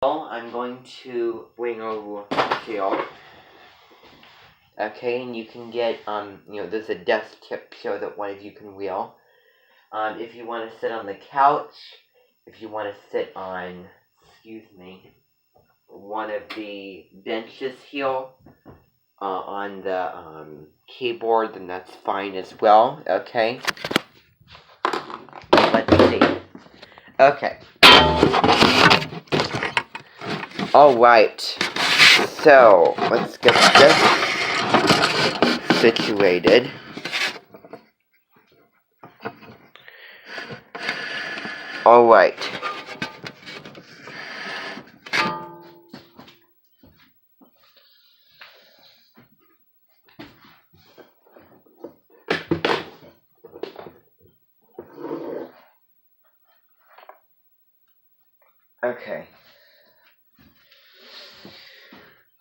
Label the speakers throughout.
Speaker 1: I'm going to bring over Jill. Okay, and you can get, there's a desk tip so that one of you can wheel. If you want to sit on the couch, if you want to sit on, one of the benches here, on the, keyboard, then that's fine as well, okay? Let's see. Okay. Alright. So, let's get this situated. Alright. Okay.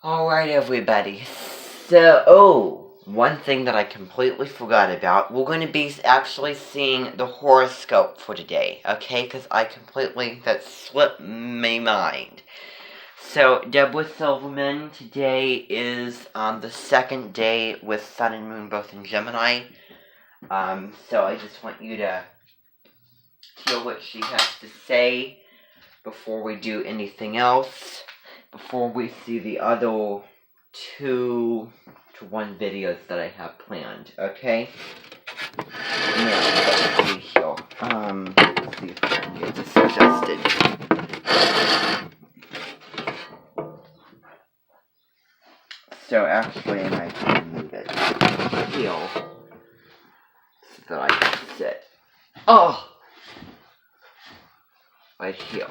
Speaker 1: Alright, everybody. So, one thing that I completely forgot about, we're going to be actually seeing the horoscope for today, okay? Because that slipped my mind. So, Deborah Silverman, today is the second day with Sun and Moon both in Gemini. So I just want you to hear what she has to say before we do anything else, before we see the other 2 to 1 videos that I have planned, okay? Now, let's see here. Let's see if I can get this adjusted. So actually, I might have to move it here so that I can sit. Oh! Right here.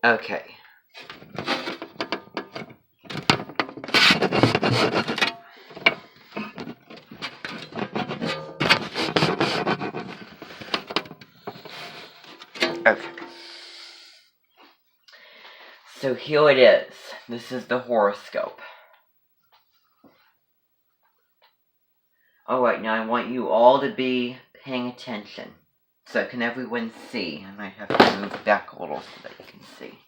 Speaker 1: Okay. Okay. So here it is. This is the horoscope. Alright, now I want you all to be paying attention. So can everyone see? I might have to move back a little so that you can see.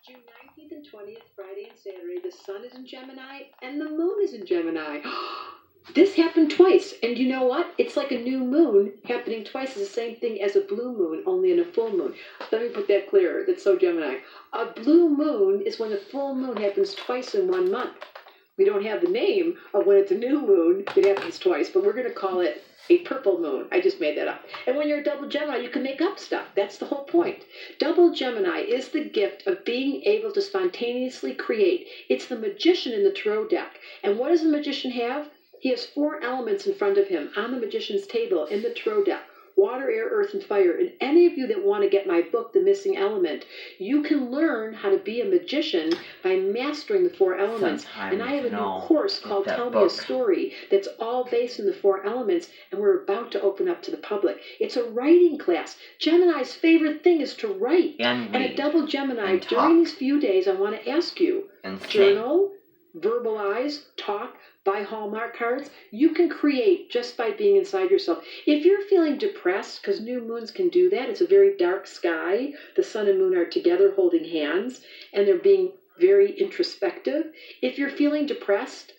Speaker 2: June 19th and 20th, Friday and Saturday, the sun is in Gemini and the moon is in Gemini. This happened twice, and you know what? It's like a new moon happening twice is the same thing as a blue moon, only in a full moon. Let me put that clearer. That's so Gemini. A blue moon is when a full moon happens twice in 1 month. We don't have the name of when it's a new moon, it happens twice, but we're going to call it a purple moon. I just made that up. And when you're a double Gemini, you can make up stuff. That's the whole point. Double Gemini is the gift of being able to spontaneously create. It's the magician in the tarot deck. And what does the magician have? He has 4 elements in front of him on the magician's table in the tarot deck. Water, air, earth, and fire. And any of you that want to get my book, The Missing Element, you can learn how to be a magician by mastering the 4 elements. And I have a new course called Tell Me a Story that's all based in the 4 elements, and we're about to open up to the public. It's a writing class. Gemini's favorite thing is to write.
Speaker 1: And
Speaker 2: a double Gemini, during these few days, I want to ask you, journal, verbalize, talk, buy Hallmark cards. You can create just by being inside yourself. If you're feeling depressed, because new moons can do that, it's a very dark sky. The sun and moon are together holding hands, and they're being very introspective. If you're feeling depressed,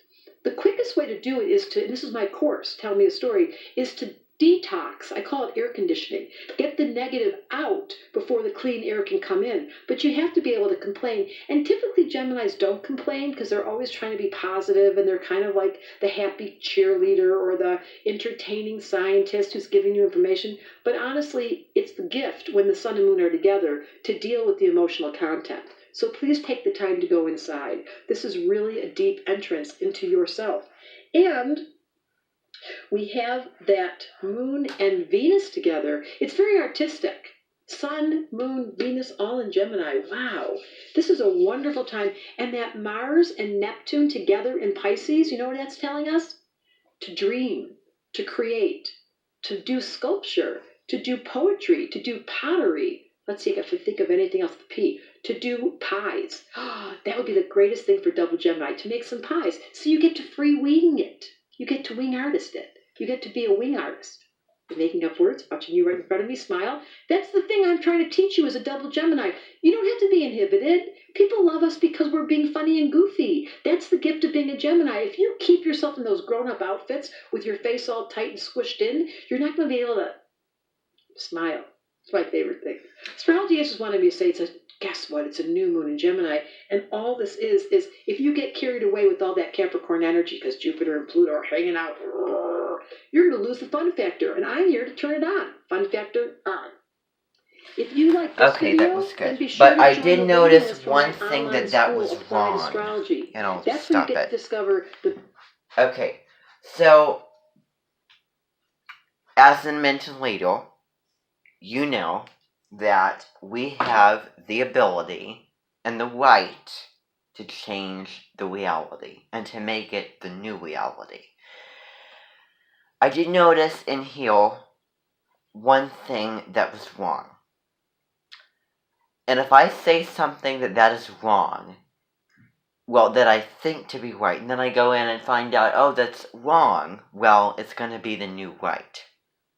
Speaker 2: the quickest way to do it is to, and this is my course, Tell Me a Story, is to detox. I call it air conditioning. Get the negative out before the clean air can come in. But you have to be able to complain. And typically Geminis don't complain because they're always trying to be positive, and they're kind of like the happy cheerleader or the entertaining scientist who's giving you information. But honestly, it's the gift when the sun and moon are together to deal with the emotional content. So please take the time to go inside. This is really a deep entrance into yourself. And we have that moon and Venus together. It's very artistic. Sun, moon, Venus, all in Gemini. Wow. This is a wonderful time. And that Mars and Neptune together in Pisces, you know what that's telling us? To dream, to create, to do sculpture, to do poetry, to do pottery. Let's see if I can think of anything else with P. To do pies. That would be the greatest thing for double Gemini, to make some pies. So you get to free wing it. You get to wing artist it. You get to be a wing artist. making up words, watching you right in front of me, smile. That's the thing I'm trying to teach you as a double Gemini. You don't have to be inhibited. People love us because we're being funny and goofy. That's the gift of being a Gemini. If you keep yourself in those grown-up outfits with your face all tight and squished in, you're not going to be able to smile. It's my favorite thing. Astrology just wanted me to say, guess what? It's a new moon in Gemini. And all this is if you get carried away with all that Capricorn energy because Jupiter and Pluto are hanging out, you're going to lose the fun factor. And I'm here to turn it on. Fun factor on. If you like this video,
Speaker 1: that was good.
Speaker 2: be sure
Speaker 1: but I did notice
Speaker 2: one
Speaker 1: thing that was wrong.
Speaker 2: Astrology.
Speaker 1: And I'll
Speaker 2: That's
Speaker 1: stop
Speaker 2: where you get
Speaker 1: it.
Speaker 2: to discover the...
Speaker 1: Okay, so as I mentioned later, you know that we have the ability and the right to change the reality and to make it the new reality. I did notice in here one thing that was wrong. And if I say something that is wrong, well, that I think to be right, and then I go in and find out, oh, that's wrong, well, it's going to be the new right.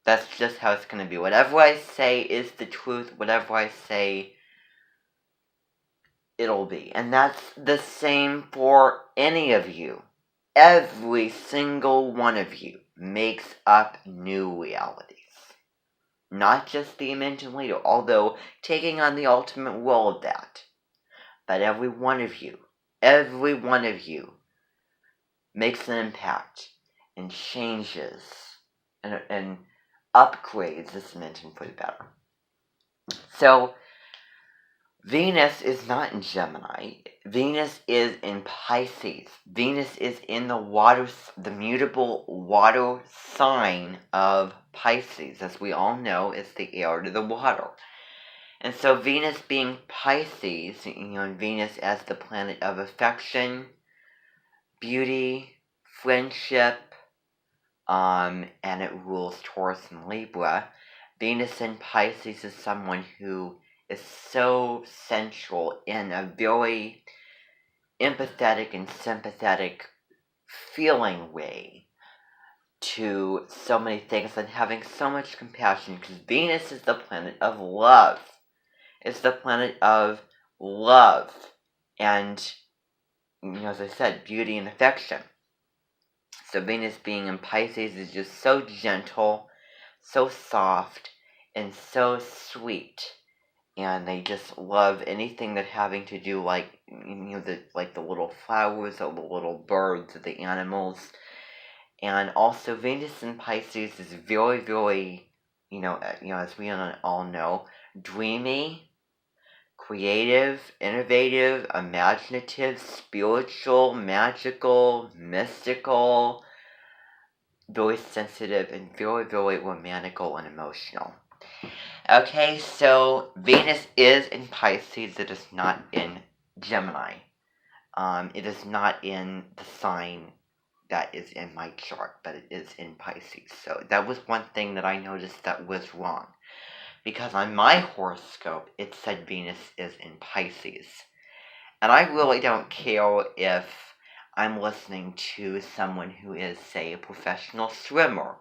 Speaker 1: That's just how it's going to be. Whatever I say is the truth. Whatever I say, it'll be. And that's the same for any of you. Every single one of you makes up new realities. Not just the mentioned leader, although taking on the ultimate role of that. But every one of you makes an impact and changes and upgrades this dimension for the better. So, Venus is not in Gemini. Venus is in Pisces. Venus is in the mutable water sign of Pisces. As we all know, it's the air to the water. And so Venus being Pisces, and Venus as the planet of affection, beauty, friendship, and it rules Taurus and Libra. Venus in Pisces is someone who is so central in a very empathetic and sympathetic feeling way to so many things and having so much compassion, because Venus is the planet of love. It's the planet of love and, as I said, beauty and affection. So Venus being in Pisces is just so gentle, so soft, and so sweet. And they just love anything that having to do like the little flowers or the little birds or the animals. And also Venus in Pisces is very, very, as we all know, dreamy, creative, innovative, imaginative, spiritual, magical, mystical, very sensitive, and very, very romantical and emotional. Okay, so Venus is in Pisces. It is not in Gemini. It is not in the sign that is in my chart, but it is in Pisces. So that was one thing that I noticed that was wrong. Because on my horoscope, it said Venus is in Pisces. And I really don't care if I'm listening to someone who is, say, a professional swimmer,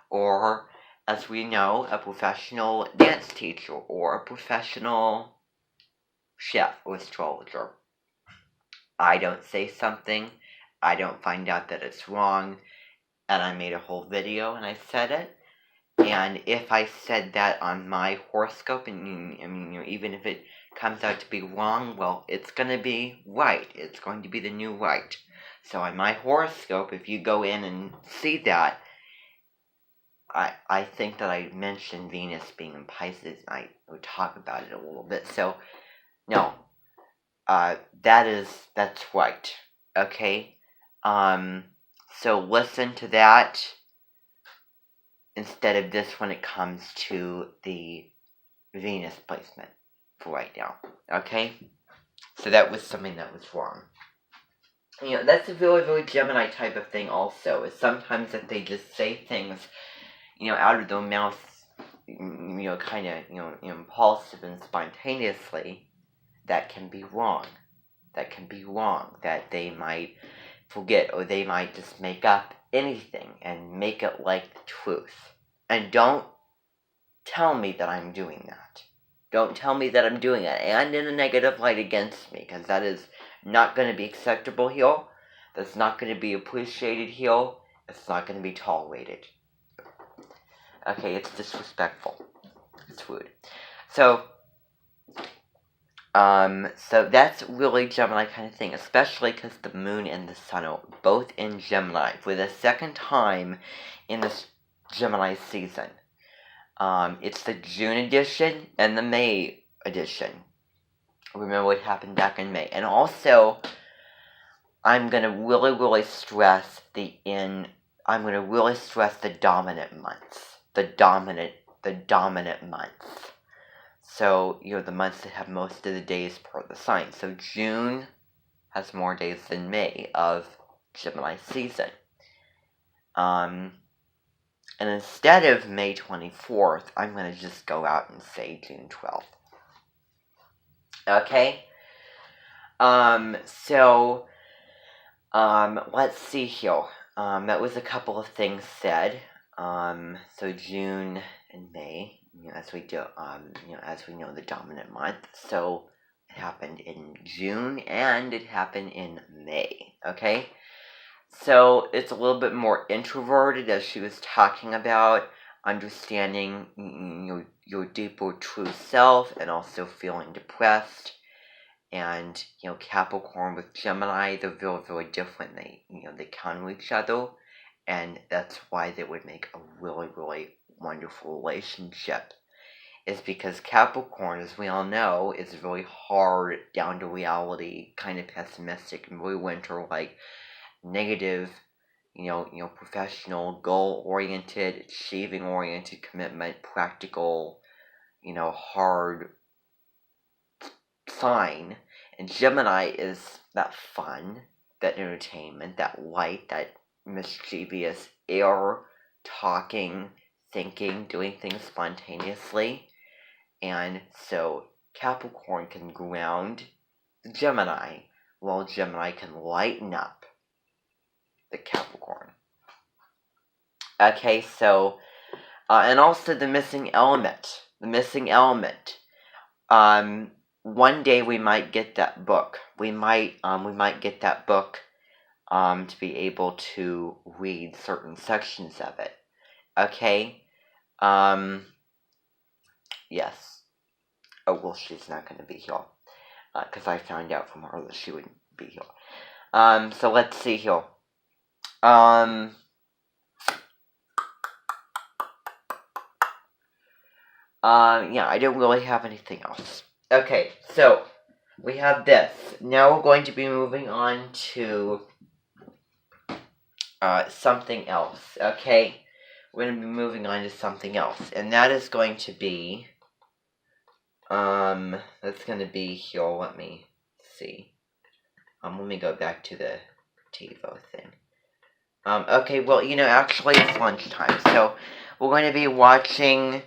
Speaker 1: or, as we know, a professional dance teacher, or a professional chef or astrologer. I don't say something, I don't find out that it's wrong, and I made a whole video and I said it. And if I said that on my horoscope, and even if it comes out to be wrong, well, it's going to be right. It's going to be the new right. So on my horoscope, if you go in and see that, I think that I mentioned Venus being in Pisces, and I will talk about it a little bit. So, no, that's right. Okay? So listen to that instead of this when it comes to the Venus placement for right now. Okay? So that was something that was wrong. That's a very, very Gemini type of thing also, is sometimes that they just say things, out of their mouths, kind of, impulsive and spontaneously, that can be wrong. That they might forget, or they might just make up anything and make it like the truth. And don't tell me that I'm doing that. Don't tell me that I'm doing it, and in a negative light against me, because that is not going to be acceptable here. That's not going to be appreciated here. It's not going to be tolerated. Okay, it's disrespectful. It's rude. So that's really Gemini kind of thing, especially because the moon and the sun are both in Gemini for the second time in this Gemini season. It's the June edition and the May edition. Remember what happened back in May. And also, I'm going to really stress the dominant months. The dominant months. So, the months that have most of the days per the sign. So June has more days than May of Gemini season. And instead of May 24th, I'm going to just go out and say June 12th. Okay? Let's see here. That was a couple of things said. So June and May, as we know, the dominant month. So it happened in June and it happened in May. Okay? So it's a little bit more introverted, as she was talking about, understanding your deeper true self and also feeling depressed. And, Capricorn with Gemini, they're very, very different. They counter each other. And that's why they would make a really, really wonderful relationship. Is because Capricorn, as we all know, is very hard, down to reality, kind of pessimistic, and very winter-like, negative, professional, goal-oriented, achieving-oriented commitment, practical, hard sign. And Gemini is that fun, that entertainment, that light, that mischievous air, talking, thinking, doing things spontaneously. And so Capricorn can ground the Gemini, while Gemini can lighten up the Capricorn. Okay, so, and also the missing element. One day we might get that book. We might get that book, to be able to read certain sections of it. Okay? Yes. Oh, well, she's not going to be here. Because I found out from her that she wouldn't be here. So let's see here. I don't really have anything else. Okay, so we have this. Now we're going to be moving on to something else. Okay, we're going to be moving on to something else, and that is going to be that's going to be here. Let me see. Let me go back to the TiVo thing. Okay, well, actually it's lunchtime, so we're going to be watching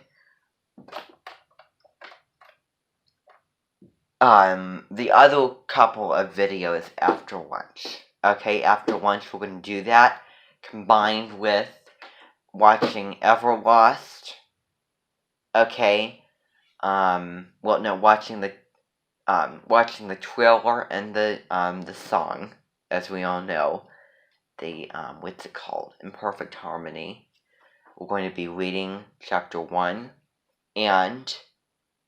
Speaker 1: the other couple of videos after lunch. Okay, after lunch we're going to do that, combined with watching Everlost. Okay, watching the trailer and the song, as we all know, what's it called? Imperfect Harmony. We're going to be reading chapter 1, and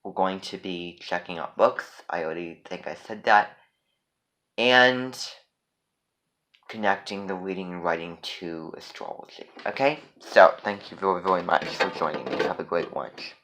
Speaker 1: we're going to be checking out books. I already think I said that. And connecting the reading and writing to astrology. Okay? So, thank you very, very much for joining me. Have a great lunch.